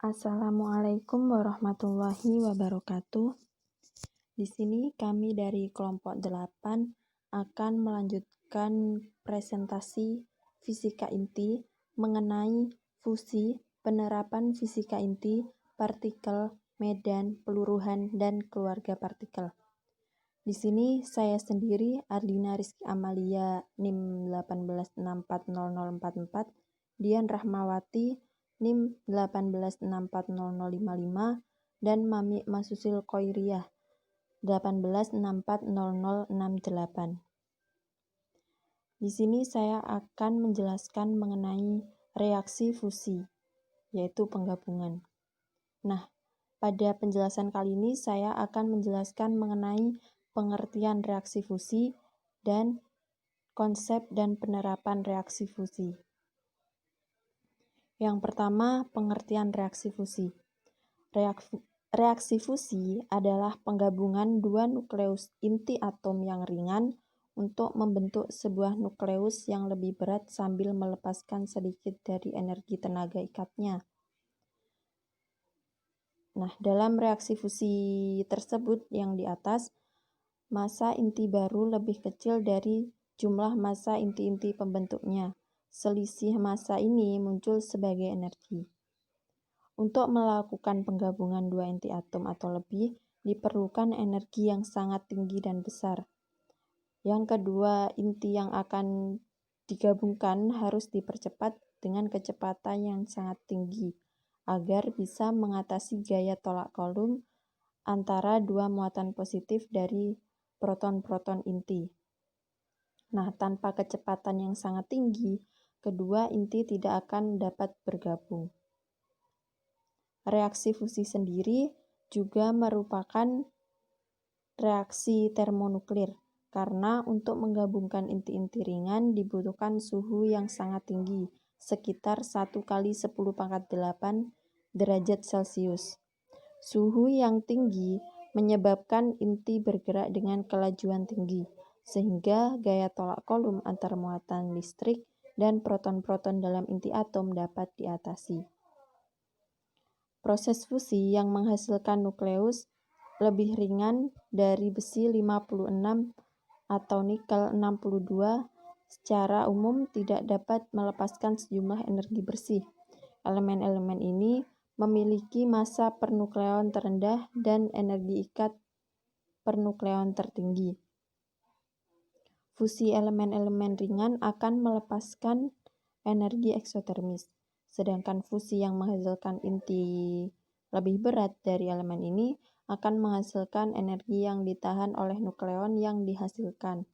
Assalamualaikum warahmatullahi wabarakatuh. Di sini kami dari kelompok 8 akan melanjutkan presentasi fisika inti mengenai fusi, penerapan fisika inti, partikel, medan, peluruhan, dan keluarga partikel. Di sini saya sendiri, Ardina Rizky Amalia, NIM 18640044, Dian Rahmawati, NIM 18640055, dan Mami Masusil Khoiriyah, 18640068. Di sini saya akan menjelaskan mengenai reaksi fusi, yaitu penggabungan. Nah, pada penjelasan kali ini saya akan menjelaskan mengenai pengertian reaksi fusi dan konsep dan penerapan reaksi fusi. Yang pertama, pengertian reaksi fusi. Reaksi fusi adalah penggabungan dua nukleus inti atom yang ringan untuk membentuk sebuah nukleus yang lebih berat sambil melepaskan sedikit dari energi tenaga ikatnya. Nah, dalam reaksi fusi tersebut yang di atas, massa inti baru lebih kecil dari jumlah massa inti-inti pembentuknya. Selisih massa ini muncul sebagai energi. Untuk melakukan penggabungan dua inti atom atau lebih, diperlukan energi yang sangat tinggi dan besar. Yang kedua, inti yang akan digabungkan harus dipercepat dengan kecepatan yang sangat tinggi, agar bisa mengatasi gaya tolak kolom antara dua muatan positif dari proton-proton inti. Nah, tanpa kecepatan yang sangat tinggi, kedua inti tidak akan dapat bergabung. Reaksi fusi sendiri juga merupakan reaksi termonuklir, karena untuk menggabungkan inti-inti ringan dibutuhkan suhu yang sangat tinggi, sekitar 1 kali 10⁸ derajat Celcius. Suhu yang tinggi menyebabkan inti bergerak dengan kelajuan tinggi, sehingga gaya tolak kolom antar muatan listrik dan proton-proton dalam inti atom dapat diatasi. Proses fusi yang menghasilkan nukleus lebih ringan dari besi 56 atau nikel 62 secara umum tidak dapat melepaskan sejumlah energi bersih. Elemen-elemen ini memiliki massa pernukleon terendah dan energi ikat pernukleon tertinggi. Fusi elemen-elemen ringan akan melepaskan energi eksotermis, sedangkan fusi yang menghasilkan inti lebih berat dari elemen ini akan menghasilkan energi yang ditahan oleh nukleon yang dihasilkan,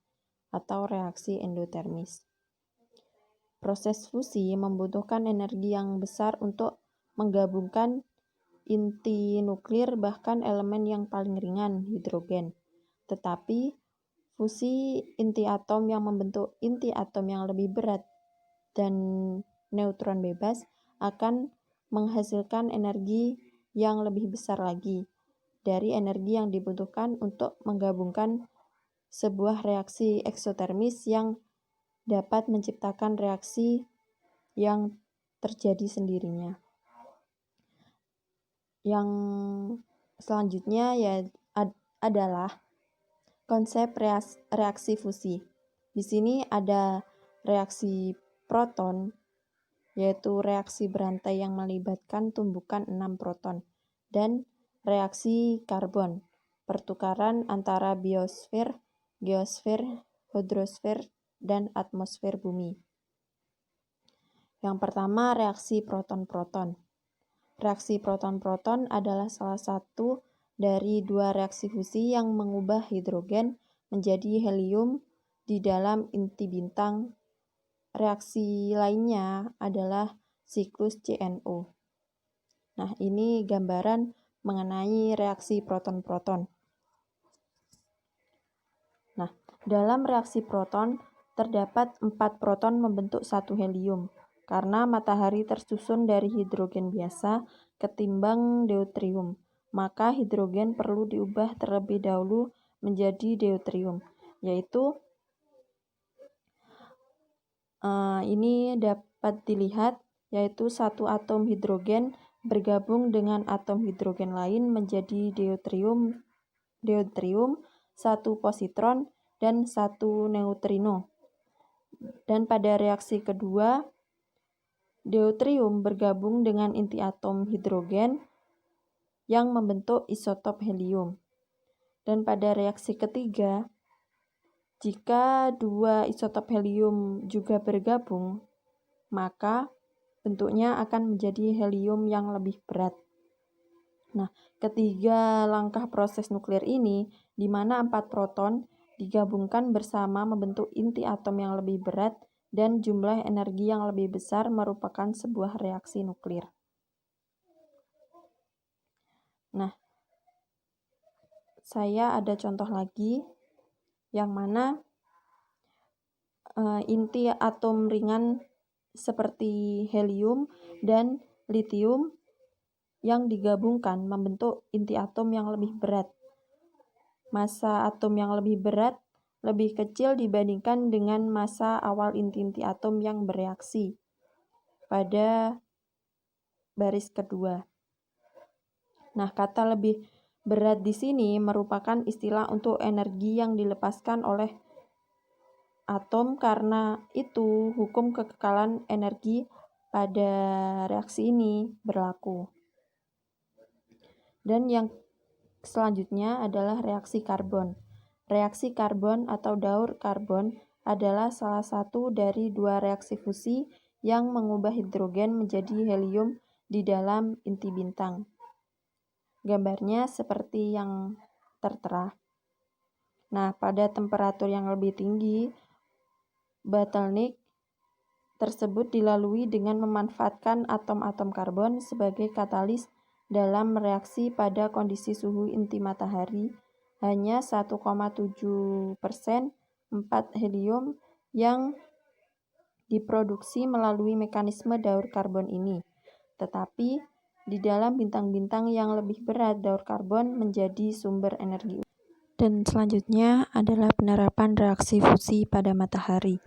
atau reaksi endotermis. Proses fusi membutuhkan energi yang besar untuk menggabungkan inti nuklir bahkan elemen yang paling ringan, hidrogen. Tetapi fusi inti atom yang membentuk inti atom yang lebih berat dan neutron bebas akan menghasilkan energi yang lebih besar lagi dari energi yang dibutuhkan untuk menggabungkan sebuah reaksi eksotermis yang dapat menciptakan reaksi yang terjadi sendirinya. Yang selanjutnya adalah konsep reaksi fusi. Di sini ada reaksi proton, yaitu reaksi berantai yang melibatkan tumbukan 6 proton, dan reaksi karbon, pertukaran antara biosfer, geosfer, hidrosfer, dan atmosfer bumi. Yang pertama, reaksi proton-proton. Reaksi proton-proton adalah salah satu dari dua reaksi fusi yang mengubah hidrogen menjadi helium di dalam inti bintang. Reaksi lainnya adalah siklus CNO. Nah, ini gambaran mengenai reaksi proton-proton. Nah, dalam reaksi proton terdapat 4 proton membentuk 1 helium. Karena matahari tersusun dari hidrogen biasa ketimbang deuterium, maka hidrogen perlu diubah terlebih dahulu menjadi deuterium, yaitu ini dapat dilihat, yaitu 1 atom hidrogen bergabung dengan atom hidrogen lain menjadi deuterium, satu positron, dan satu neutrino. Dan pada reaksi kedua, deuterium bergabung dengan inti atom hidrogen yang membentuk isotop helium. Dan pada reaksi ketiga, jika dua isotop helium juga bergabung, maka bentuknya akan menjadi helium yang lebih berat. Nah, ketiga langkah proses nuklir ini, di mana 4 proton digabungkan bersama membentuk inti atom yang lebih berat dan jumlah energi yang lebih besar, merupakan sebuah reaksi nuklir. Nah, saya ada contoh lagi yang mana inti atom ringan seperti helium dan litium yang digabungkan membentuk inti atom yang lebih berat. Massa atom yang lebih berat lebih kecil dibandingkan dengan massa awal inti-inti atom yang bereaksi pada baris kedua. Nah, kata lebih berat di sini merupakan istilah untuk energi yang dilepaskan oleh atom, karena itu hukum kekekalan energi pada reaksi ini berlaku. Dan yang selanjutnya adalah reaksi karbon. Reaksi karbon atau daur karbon adalah salah satu dari 2 reaksi fusi yang mengubah hidrogen menjadi helium di dalam inti bintang. Gambarnya seperti yang tertera. Nah, pada temperatur yang lebih tinggi, bottleneck tersebut dilalui dengan memanfaatkan atom-atom karbon sebagai katalis dalam reaksi pada kondisi suhu inti matahari hanya 1,7% 4 helium yang diproduksi melalui mekanisme daur karbon ini. Tetapi di dalam bintang-bintang yang lebih berat, daur karbon menjadi sumber energi. Dan selanjutnya adalah penerapan reaksi fusi pada matahari.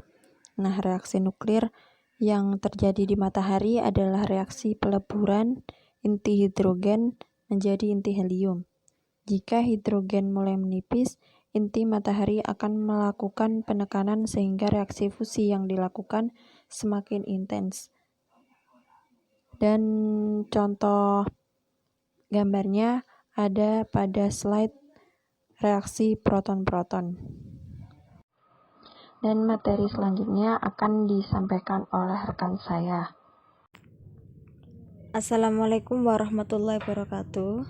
Nah, reaksi nuklir yang terjadi di matahari adalah reaksi peleburan inti hidrogen menjadi inti helium. Jika hidrogen mulai menipis, inti matahari akan melakukan penekanan sehingga reaksi fusi yang dilakukan semakin intens. Dan contoh gambarnya ada pada slide reaksi proton-proton. Dan materi selanjutnya akan disampaikan oleh rekan saya. Assalamualaikum warahmatullahi wabarakatuh.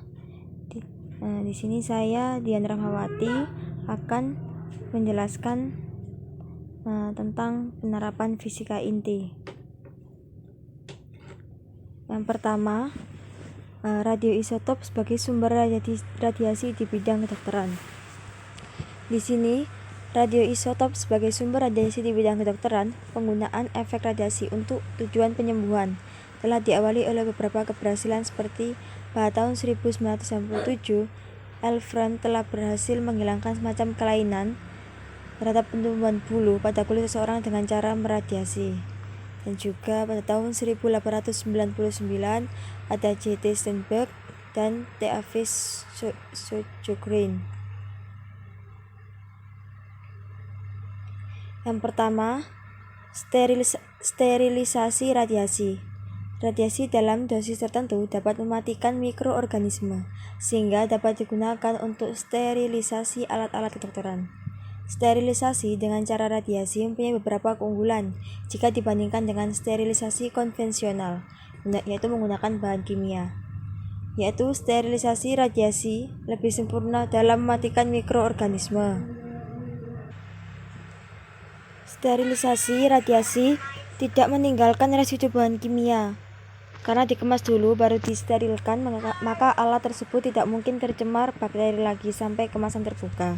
Di sini saya Dian Rahmawati akan menjelaskan tentang penerapan fisika inti. Yang pertama, radioisotop sebagai sumber radiasi di bidang kedokteran. Di sini, radioisotop sebagai sumber radiasi di bidang kedokteran, penggunaan efek radiasi untuk tujuan penyembuhan telah diawali oleh beberapa keberhasilan seperti pada tahun 1997, Elfrand telah berhasil menghilangkan semacam kelainan terhadap pertumbuhan bulu pada kulit seseorang dengan cara meradiasi. Dan juga pada tahun 1899 ada J.T. Sternberg dan T.A.V. Sjogren. Yang pertama, sterilisasi radiasi. Radiasi dalam dosis tertentu dapat mematikan mikroorganisme, sehingga dapat digunakan untuk sterilisasi alat-alat kedokteran. Sterilisasi dengan cara radiasi mempunyai beberapa keunggulan jika dibandingkan dengan sterilisasi konvensional, yaitu menggunakan bahan kimia. Yaitu sterilisasi radiasi lebih sempurna dalam mematikan mikroorganisme. Sterilisasi radiasi tidak meninggalkan residu bahan kimia. Karena dikemas dulu baru disterilkan, maka alat tersebut tidak mungkin tercemar bakteri lagi sampai kemasan terbuka.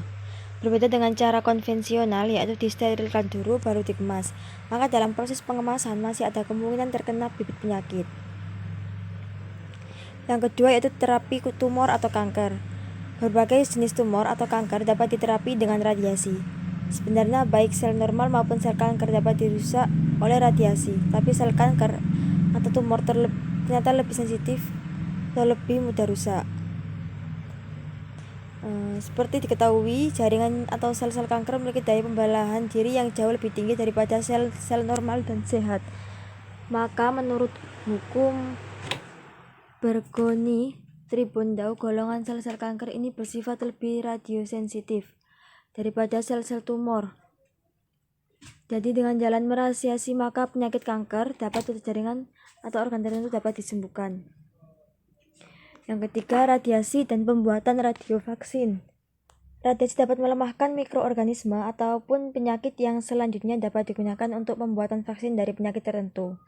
Berbeda dengan cara konvensional, yaitu disterilkan dulu baru dikemas, maka dalam proses pengemasan masih ada kemungkinan terkena bibit penyakit. Yang kedua yaitu terapi tumor atau kanker. Berbagai jenis tumor atau kanker dapat diterapi dengan radiasi. Sebenarnya baik sel normal maupun sel kanker dapat dirusak oleh radiasi, tapi sel kanker atau tumor ternyata lebih sensitif atau lebih mudah rusak. Seperti diketahui, jaringan atau sel-sel kanker memiliki daya pembelahan diri yang jauh lebih tinggi daripada sel-sel normal dan sehat. Maka menurut hukum Bergoni-Tribundau, golongan sel-sel kanker ini bersifat lebih radiosensitif daripada sel-sel tumor. Jadi dengan jalan merahasiasi, maka penyakit kanker dapat jaringan atau organ tertentu dapat disembuhkan. Yang ketiga, radiasi dan pembuatan radiovaksin. Radiasi dapat melemahkan mikroorganisme ataupun penyakit yang selanjutnya dapat digunakan untuk pembuatan vaksin dari penyakit tertentu.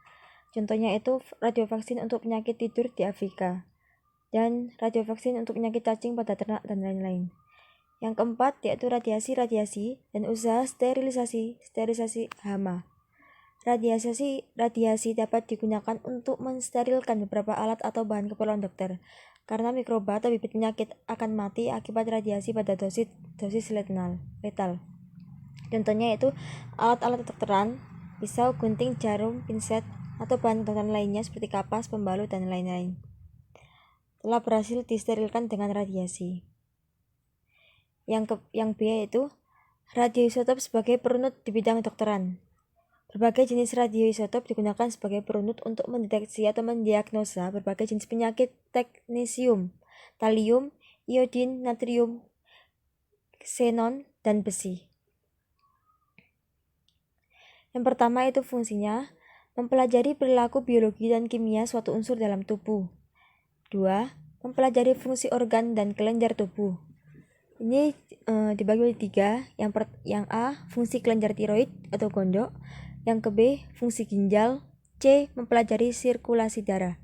Contohnya itu radiovaksin untuk penyakit tidur di Afrika dan radiovaksin untuk penyakit cacing pada ternak dan lain-lain. Yang keempat yaitu radiasi dan usaha sterilisasi hama. Radiasi dapat digunakan untuk mensterilkan beberapa alat atau bahan keperluan dokter, karena mikroba atau bibit penyakit akan mati akibat radiasi pada dosis letal. Contohnya yaitu alat-alat kedokteran, pisau, gunting, jarum, pinset, atau bahan kedokteran lainnya seperti kapas, pembalut, dan lain-lain telah berhasil disterilkan dengan radiasi. Yang B yaitu radioisotop sebagai perunut di bidang kedokteran. Berbagai jenis radioisotop digunakan sebagai perunut untuk mendeteksi atau mendiagnosa berbagai jenis penyakit teknesium, talium, iodin, natrium, xenon, dan besi. Yang pertama itu fungsinya mempelajari perilaku biologi dan kimia suatu unsur dalam tubuh. 2. Mempelajari fungsi organ dan kelenjar tubuh. Ini dibagi menjadi 3. Yang A, fungsi kelenjar tiroid atau gondok. Yang ke B, fungsi ginjal. C, mempelajari sirkulasi darah.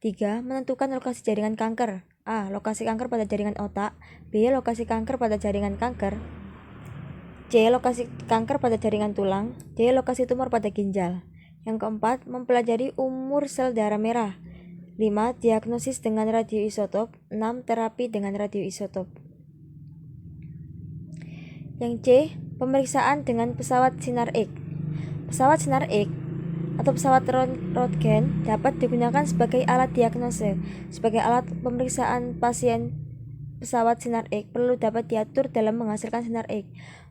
3. Menentukan lokasi jaringan kanker. A, lokasi kanker pada jaringan otak. B, lokasi kanker pada jaringan kanker. C, lokasi kanker pada jaringan tulang. D, lokasi tumor pada ginjal. Yang keempat, mempelajari umur sel darah merah. 5. Diagnosis dengan radioisotop. 6. Terapi dengan radioisotop. Yang C, pemeriksaan dengan pesawat sinar X. Pesawat sinar X atau pesawat röntgen dapat digunakan sebagai alat diagnose. Sebagai alat pemeriksaan pasien, pesawat sinar X perlu dapat diatur dalam menghasilkan sinar X.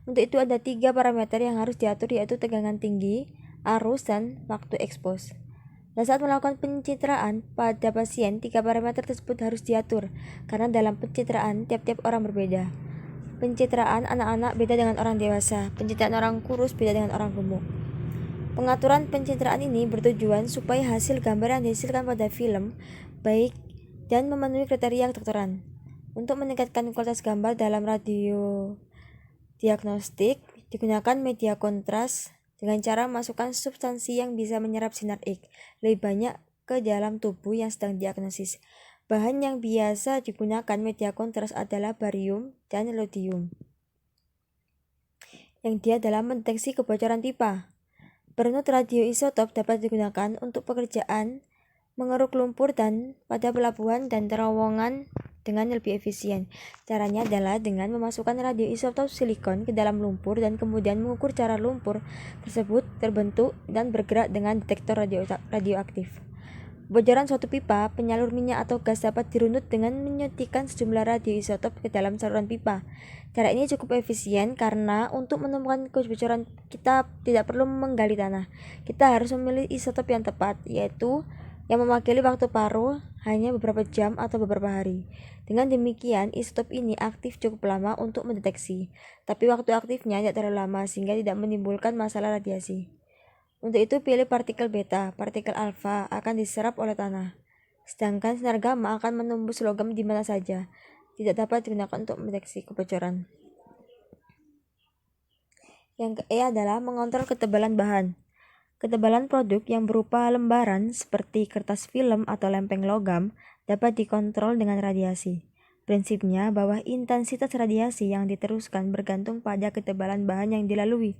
Untuk itu ada 3 parameter yang harus diatur, yaitu tegangan tinggi, arus, dan waktu ekspos. Dan saat melakukan pencitraan pada pasien, 3 parameter tersebut harus diatur, karena dalam pencitraan tiap-tiap orang berbeda. Pencitraan anak-anak beda dengan orang dewasa, pencitraan orang kurus beda dengan orang gemuk. Pengaturan pencitraan ini bertujuan supaya hasil gambar yang dihasilkan pada film baik dan memenuhi kriteria kedokteran. Untuk meningkatkan kualitas gambar dalam radio diagnostik, digunakan media kontras dengan cara memasukkan substansi yang bisa menyerap sinar X lebih banyak ke dalam tubuh yang sedang diagnosis. Bahan yang biasa digunakan media kontras adalah barium dan rhodium, yang dia adalah mendeteksi kebocoran pipa. Perunut radioisotop dapat digunakan untuk pekerjaan mengeruk lumpur dan pada pelabuhan dan terowongan dengan lebih efisien. Caranya adalah dengan memasukkan radioisotop silikon ke dalam lumpur dan kemudian mengukur cara lumpur tersebut terbentuk dan bergerak dengan detektor radioaktif. Bocoran suatu pipa penyalur minyak atau gas dapat dirunut dengan menyuntikkan sejumlah radioisotop ke dalam saluran pipa. Cara ini cukup efisien karena untuk menemukan kebocoran kita tidak perlu menggali tanah. Kita harus memilih isotop yang tepat, yaitu yang mewakili waktu paruh hanya beberapa jam atau beberapa hari. Dengan demikian, isotop ini aktif cukup lama untuk mendeteksi, tapi waktu aktifnya tidak terlalu lama sehingga tidak menimbulkan masalah radiasi. Untuk itu pilih partikel beta, partikel alfa akan diserap oleh tanah, sedangkan sinar gamma akan menembus logam di mana saja, tidak dapat digunakan untuk mendeteksi kebocoran. Yang ke E adalah mengontrol ketebalan bahan. Ketebalan produk yang berupa lembaran seperti kertas film atau lempeng logam dapat dikontrol dengan radiasi. Prinsipnya bahwa intensitas radiasi yang diteruskan bergantung pada ketebalan bahan yang dilalui.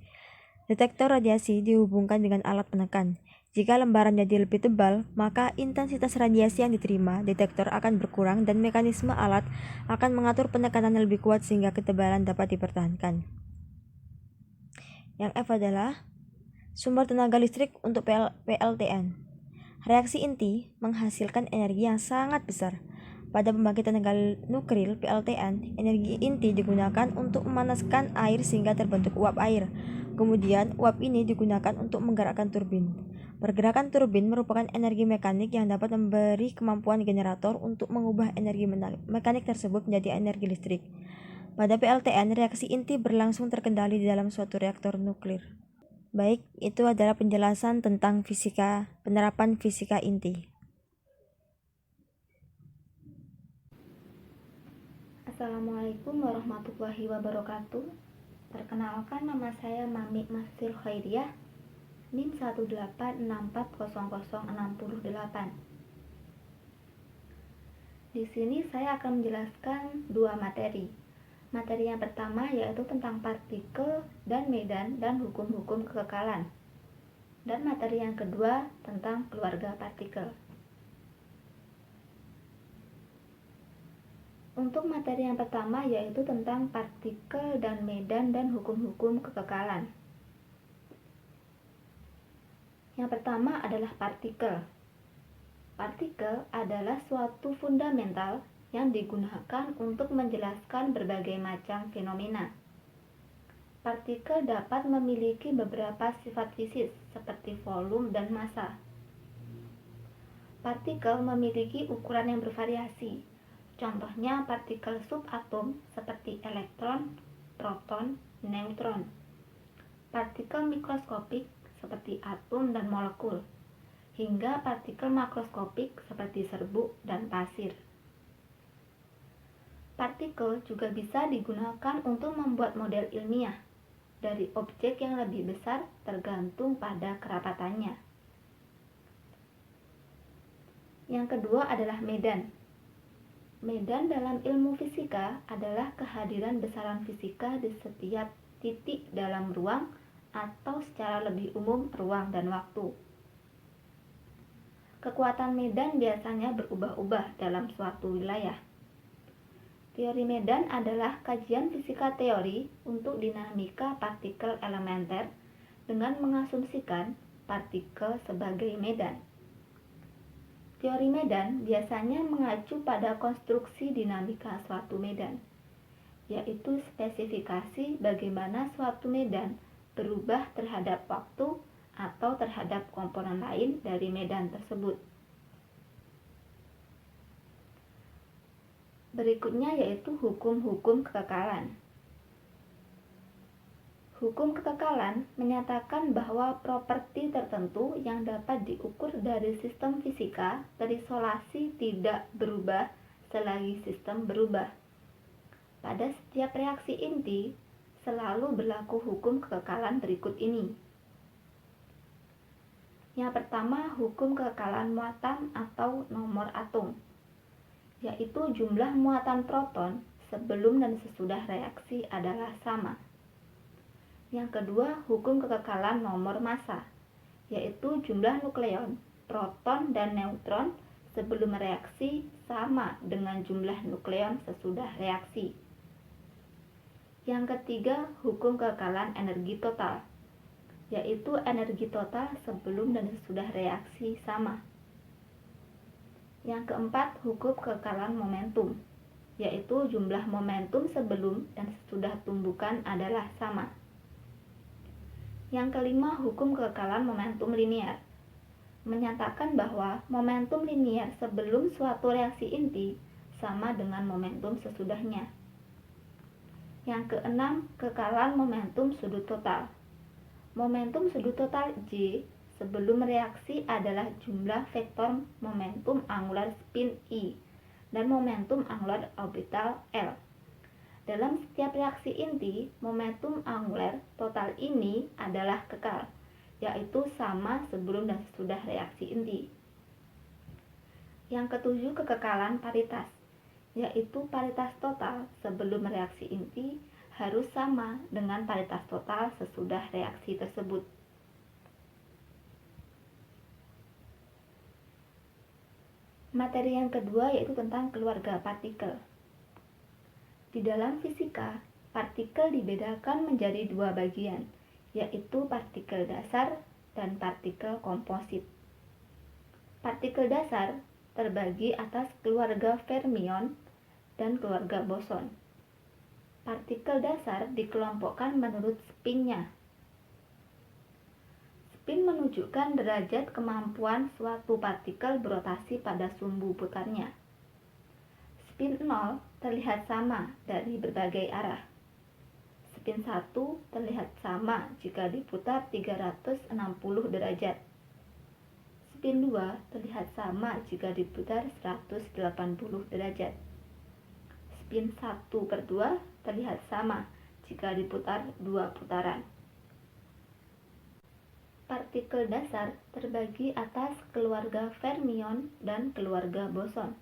Detektor radiasi dihubungkan dengan alat penekan. Jika lembaran jadi lebih tebal, maka intensitas radiasi yang diterima detektor akan berkurang dan mekanisme alat akan mengatur penekanan yang lebih kuat sehingga ketebalan dapat dipertahankan. Yang F adalah sumber tenaga listrik untuk PLTN. Reaksi inti menghasilkan energi yang sangat besar. Pada pembangkitan tenaga nuklir (PLTN), energi inti digunakan untuk memanaskan air sehingga terbentuk uap air. Kemudian, uap ini digunakan untuk menggerakkan turbin. Pergerakan turbin merupakan energi mekanik yang dapat memberi kemampuan generator untuk mengubah energi mekanik tersebut menjadi energi listrik. Pada PLTN, reaksi inti berlangsung terkendali di dalam suatu reaktor nuklir. Baik, itu adalah penjelasan tentang penerapan fisika inti. Assalamualaikum warahmatullahi wabarakatuh. Perkenalkan, nama saya Mami Masfir Khairiyah, NIM 186400608. Di sini saya akan menjelaskan dua materi. Materi yang pertama yaitu tentang partikel dan medan dan hukum-hukum kekekalan. Dan materi yang kedua tentang keluarga partikel. Untuk materi yang pertama yaitu tentang partikel dan medan dan hukum-hukum kekekalan. Yang pertama adalah partikel. Partikel adalah suatu fundamental yang digunakan untuk menjelaskan berbagai macam fenomena. Partikel dapat memiliki beberapa sifat fisik seperti volume dan massa. Partikel memiliki ukuran yang bervariasi. Contohnya partikel subatom seperti elektron, proton, neutron. Partikel mikroskopik seperti atom dan molekul, hingga partikel makroskopik seperti serbuk dan pasir. Partikel juga bisa digunakan untuk membuat model ilmiah dari objek yang lebih besar tergantung pada kerapatannya. Yang kedua adalah medan. Medan dalam ilmu fisika adalah kehadiran besaran fisika di setiap titik dalam ruang atau secara lebih umum ruang dan waktu. Kekuatan medan biasanya berubah-ubah dalam suatu wilayah. Teori medan adalah kajian fisika teori untuk dinamika partikel elementer dengan mengasumsikan partikel sebagai medan. Teori medan biasanya mengacu pada konstruksi dinamika suatu medan, yaitu spesifikasi bagaimana suatu medan berubah terhadap waktu atau terhadap komponen lain dari medan tersebut. Berikutnya yaitu hukum-hukum kekekalan. Hukum kekekalan menyatakan bahwa properti tertentu yang dapat diukur dari sistem fisika terisolasi tidak berubah selagi sistem berubah. Pada setiap reaksi inti, selalu berlaku hukum kekekalan berikut ini. Yang pertama, hukum kekekalan muatan atau nomor atom, yaitu jumlah muatan proton sebelum dan sesudah reaksi adalah sama. Yang kedua, hukum kekekalan nomor massa, yaitu jumlah nukleon, proton, dan neutron sebelum reaksi sama dengan jumlah nukleon sesudah reaksi. Yang ketiga, hukum kekekalan energi total, yaitu energi total sebelum dan sesudah reaksi sama. Yang keempat, hukum kekekalan momentum, yaitu jumlah momentum sebelum dan sesudah tumbukan adalah sama. Yang kelima, hukum kekekalan momentum linear, menyatakan bahwa momentum linear sebelum suatu reaksi inti sama dengan momentum sesudahnya. Yang keenam, kekekalan momentum sudut total. Momentum sudut total J sebelum reaksi adalah jumlah vektor momentum angular spin I dan momentum angular orbital L. Dalam setiap reaksi inti, momentum angular total ini adalah kekal, yaitu sama sebelum dan sesudah reaksi inti. Yang ketujuh, kekekalan paritas, yaitu paritas total sebelum reaksi inti harus sama dengan paritas total sesudah reaksi tersebut. Materi yang kedua yaitu tentang keluarga partikel. Di dalam fisika, partikel dibedakan menjadi dua bagian, yaitu partikel dasar dan partikel komposit. Partikel dasar terbagi atas keluarga fermion dan keluarga boson. Partikel dasar dikelompokkan menurut spinnya. Spin menunjukkan derajat kemampuan suatu partikel berotasi pada sumbu putarnya. Spin 0 terlihat sama dari berbagai arah. Spin 1 terlihat sama jika diputar 360 derajat. Spin 2 terlihat sama jika diputar 180 derajat. Spin 1/2 terlihat sama jika diputar 2 putaran. Partikel dasar terbagi atas keluarga fermion dan keluarga boson.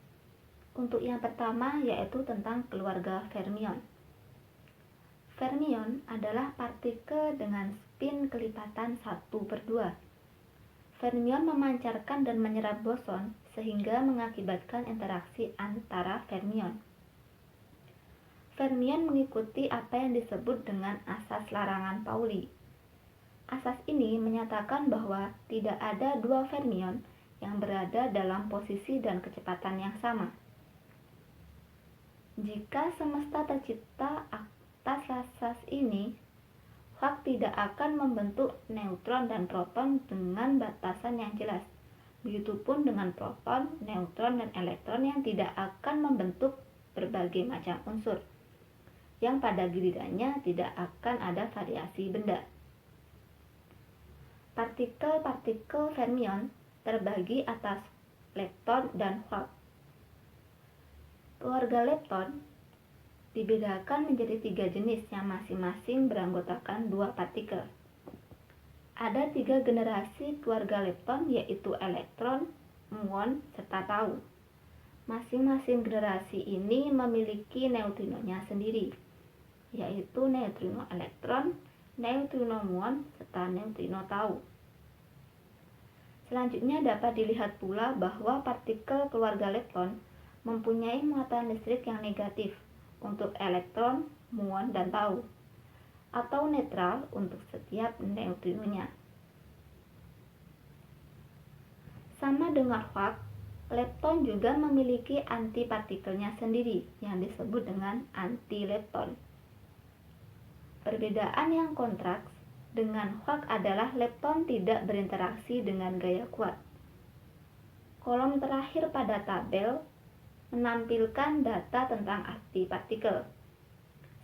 Untuk yang pertama yaitu tentang keluarga fermion. Fermion adalah partikel dengan spin kelipatan 1/2. Fermion memancarkan dan menyerap boson sehingga mengakibatkan interaksi antara fermion. Fermion mengikuti apa yang disebut dengan asas larangan Pauli. Asas ini menyatakan bahwa tidak ada dua fermion yang berada dalam posisi dan kecepatan yang sama. Jika semesta tercipta atas asas ini, Hawking tidak akan membentuk neutron dan proton dengan batasan yang jelas. Begitupun dengan proton, neutron, dan elektron yang tidak akan membentuk berbagai macam unsur, yang pada gilirannya tidak akan ada variasi benda. Partikel-partikel fermion terbagi atas lepton dan quark. Keluarga lepton dibedakan menjadi 3 jenis yang masing-masing beranggotakan 2 partikel. Ada 3 generasi keluarga lepton, yaitu elektron, muon, serta tau. Masing-masing generasi ini memiliki neutrinonya sendiri, yaitu neutrino elektron, neutrino muon, serta neutrino tau. Selanjutnya dapat dilihat pula bahwa partikel keluarga lepton mempunyai muatan listrik yang negatif untuk elektron, muon, dan tau, atau netral untuk setiap neutrinonya. Sama dengan quark, lepton juga memiliki antipartikelnya sendiri yang disebut dengan antilepton. Perbedaan yang kontraks dengan quark adalah lepton tidak berinteraksi dengan gaya kuat. Kolom terakhir pada tabel menampilkan data tentang antipartikel.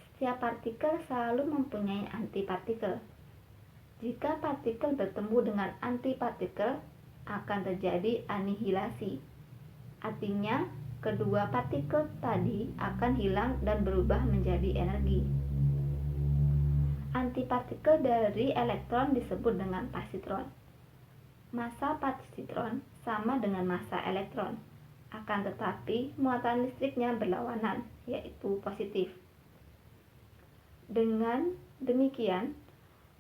Setiap partikel selalu mempunyai antipartikel. Jika partikel bertemu dengan antipartikel, akan terjadi anihilasi. Artinya, kedua partikel tadi akan hilang dan berubah menjadi energi. Antipartikel dari elektron disebut dengan positron. Massa positron sama dengan massa elektron. Akan tetapi muatan listriknya berlawanan, yaitu positif. Dengan demikian,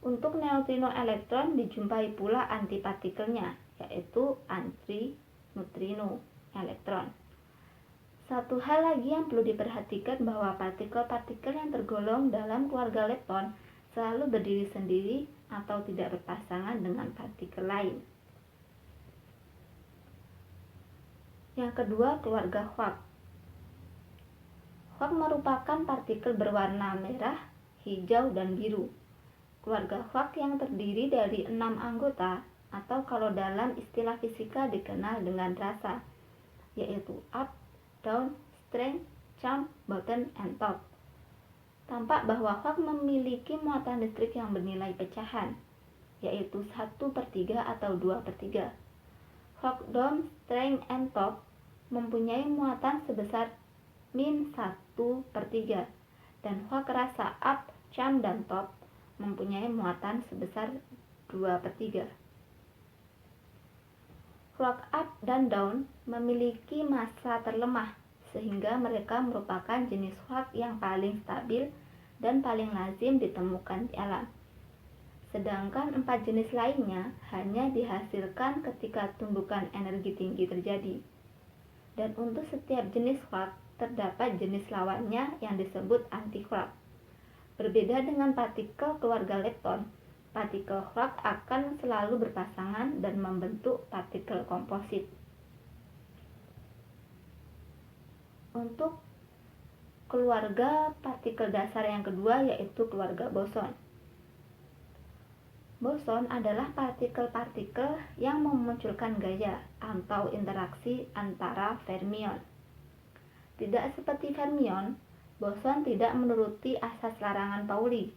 untuk neutrino elektron dijumpai pula antipartikelnya, yaitu antineutrino elektron. Satu hal lagi yang perlu diperhatikan bahwa partikel-partikel yang tergolong dalam keluarga lepton selalu berdiri sendiri atau tidak berpasangan dengan partikel lain. Yang kedua, keluarga quark. Quark merupakan partikel berwarna merah, hijau, dan biru. Keluarga quark yang terdiri dari 6 anggota, atau kalau dalam istilah fisika dikenal dengan rasa, yaitu up, down, strength, charm, bottom, and top. Tampak bahwa quark memiliki muatan listrik yang bernilai pecahan, yaitu 1/3 atau 2/3. Quark down, strength, and top mempunyai muatan sebesar -1/3, dan quark rasa up, charm, dan top mempunyai muatan sebesar 2/3. Quark up dan down memiliki massa terlemah, sehingga mereka merupakan jenis quark yang paling stabil dan paling lazim ditemukan di alam. Sedangkan 4 jenis lainnya hanya dihasilkan ketika tumbukan energi tinggi terjadi. Dan untuk setiap jenis quark terdapat jenis lawannya yang disebut anti-quark. Berbeda dengan partikel keluarga lepton, partikel quark akan selalu berpasangan dan membentuk partikel komposit. Untuk keluarga partikel dasar yang kedua yaitu keluarga boson. Boson adalah partikel-partikel yang memunculkan gaya atau interaksi antara fermion. Tidak seperti fermion, boson tidak menuruti asas larangan Pauli.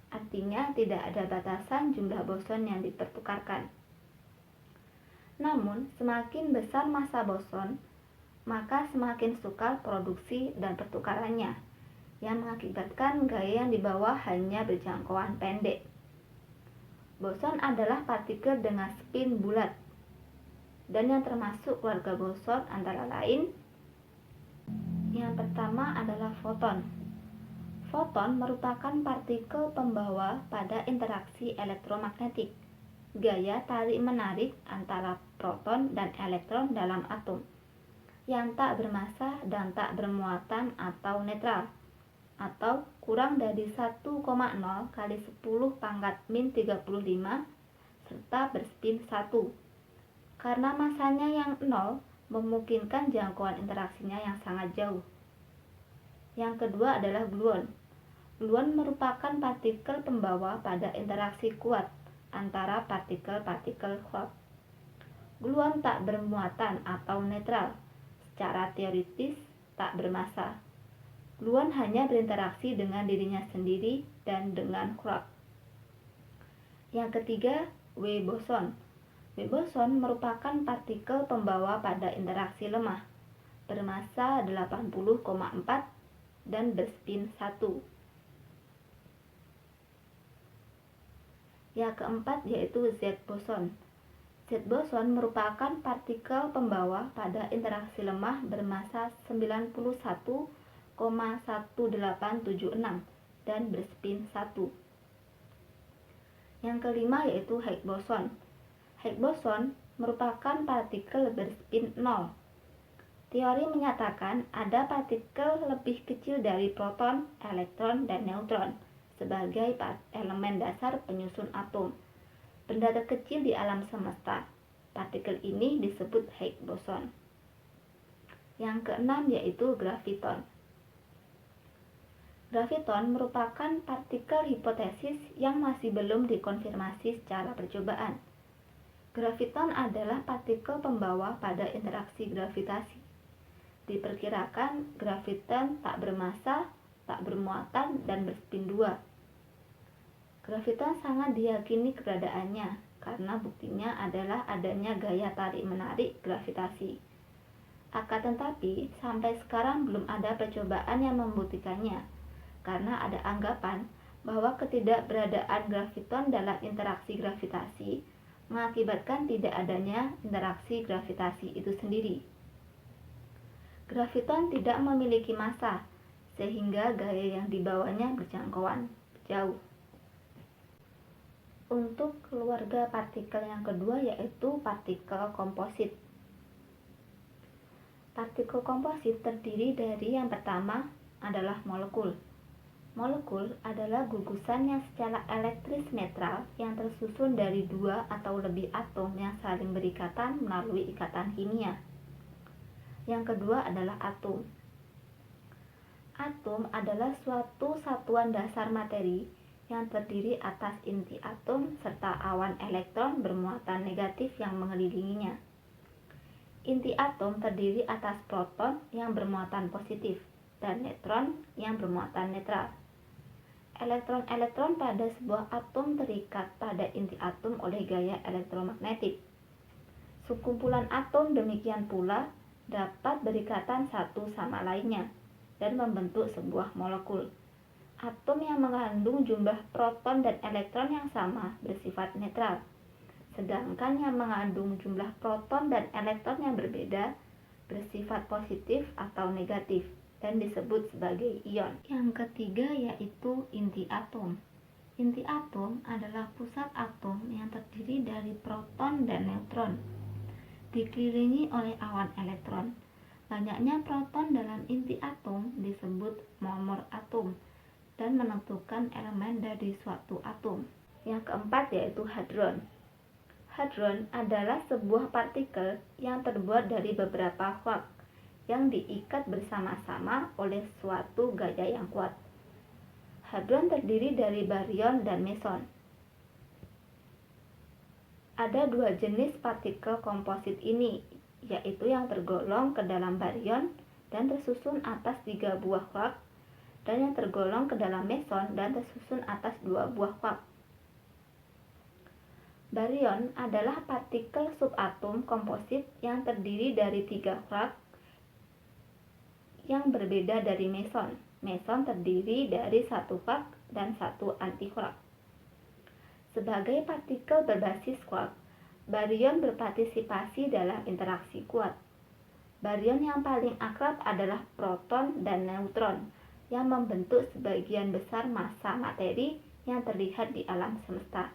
Artinya tidak ada batasan jumlah boson yang dipertukarkan. Namun, semakin besar massa boson, maka semakin sukar produksi dan pertukarannya, yang mengakibatkan gaya yang dibawa hanya berjangkauan pendek. Boson adalah partikel dengan spin bulat, dan yang termasuk keluarga boson antara lain. Yang pertama adalah foton. Foton merupakan partikel pembawa pada interaksi elektromagnetik, gaya tarik-menarik antara proton dan elektron dalam atom, yang tak bermassa dan tak bermuatan atau netral, atau kurang dari 1,0 kali 10⁻⁻35 serta berspin 1. Karena massanya yang 0, memungkinkan jangkauan interaksinya yang sangat jauh. Yang kedua adalah gluon. Gluon merupakan partikel pembawa pada interaksi kuat antara partikel-partikel quark. Gluon tak bermuatan atau netral, secara teoritis tak bermassa. Gluon hanya berinteraksi dengan dirinya sendiri dan dengan quark. Yang ketiga, W boson. W boson merupakan partikel pembawa pada interaksi lemah, bermassa 80,4 dan berspin 1. Yang keempat yaitu Z boson. Z boson merupakan partikel pembawa pada interaksi lemah bermassa 91,1876 dan berspin 1. Yang kelima yaitu Higgs boson. Higgs boson merupakan partikel berspin 0. Teori menyatakan ada partikel lebih kecil dari proton, elektron, dan neutron sebagai elemen dasar penyusun atom. Benda terkecil di alam semesta. Partikel ini disebut Higgs boson. Yang keenam yaitu graviton. Graviton merupakan partikel hipotesis yang masih belum dikonfirmasi secara percobaan. Graviton adalah partikel pembawa pada interaksi gravitasi. Diperkirakan graviton tak bermassa, tak bermuatan, dan berspin 2. Graviton sangat diyakini keberadaannya karena buktinya adalah adanya gaya tarik-menarik gravitasi. Akan tetapi, sampai sekarang belum ada percobaan yang membuktikannya karena ada anggapan bahwa ketidakberadaan graviton dalam interaksi gravitasi mengakibatkan tidak adanya interaksi gravitasi itu sendiri. Graviton tidak memiliki massa, sehingga gaya yang dibawanya berjangkauan jauh. Untuk keluarga partikel yang kedua yaitu partikel komposit. Partikel komposit terdiri dari yang pertama adalah molekul. Molekul adalah gugusan yang secara elektris netral yang tersusun dari 2 atau lebih atom yang saling berikatan melalui ikatan kimia. Yang kedua adalah atom. Atom adalah suatu satuan dasar materi yang terdiri atas inti atom serta awan elektron bermuatan negatif yang mengelilinginya. Inti atom terdiri atas proton yang bermuatan positif dan neutron yang bermuatan netral. Elektron-elektron pada sebuah atom terikat pada inti atom oleh gaya elektromagnetik. Sekumpulan atom demikian pula dapat berikatan satu sama lainnya dan membentuk sebuah molekul. Atom yang mengandung jumlah proton dan elektron yang sama bersifat netral, sedangkan yang mengandung jumlah proton dan elektron yang berbeda bersifat positif atau negatif dan disebut sebagai ion. Yang ketiga yaitu inti atom. Inti atom adalah pusat atom yang terdiri dari proton dan neutron, dikelilingi oleh awan elektron. Banyaknya proton dalam inti atom disebut momor atom dan menentukan elemen dari suatu atom. Yang keempat yaitu hadron. Hadron adalah sebuah partikel yang terbuat dari beberapa quark yang diikat bersama-sama oleh suatu gaya yang kuat. Hadron terdiri dari baryon dan meson. Ada dua jenis partikel komposit ini, yaitu yang tergolong ke dalam baryon dan tersusun atas 3 buah quark, dan yang tergolong ke dalam meson dan tersusun atas 2 buah quark. Baryon adalah partikel subatom komposit yang terdiri dari 3 quark yang berbeda dari meson. Meson terdiri dari 1 quark dan 1 antiquark. Sebagai partikel berbasis quark, baryon berpartisipasi dalam interaksi kuat. Baryon yang paling akrab adalah proton dan neutron yang membentuk sebagian besar massa materi yang terlihat di alam semesta.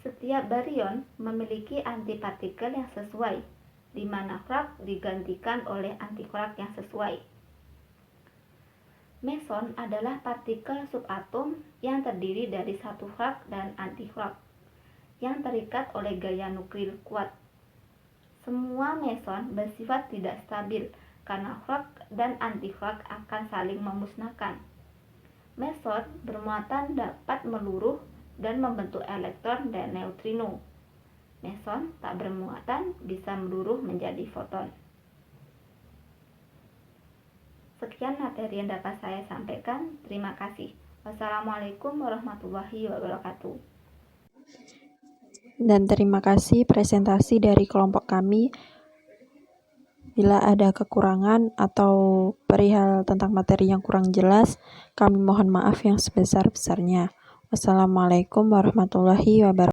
Setiap baryon memiliki antipartikel yang sesuai, di mana quark digantikan oleh antiquark yang sesuai. Meson adalah partikel subatom yang terdiri dari 1 quark dan antiquark yang terikat oleh gaya nuklir kuat. Semua meson bersifat tidak stabil karena quark dan antiquark akan saling memusnahkan. Meson bermuatan dapat meluruh dan membentuk elektron dan neutrino. Meson tak bermuatan bisa meluruh menjadi foton. Sekian materi yang dapat saya sampaikan. Terima kasih. Wassalamualaikum warahmatullahi wabarakatuh. Dan terima kasih presentasi dari kelompok kami. Bila ada kekurangan atau perihal tentang materi yang kurang jelas, kami mohon maaf yang sebesar-besarnya. Wassalamualaikum warahmatullahi wabarakatuh.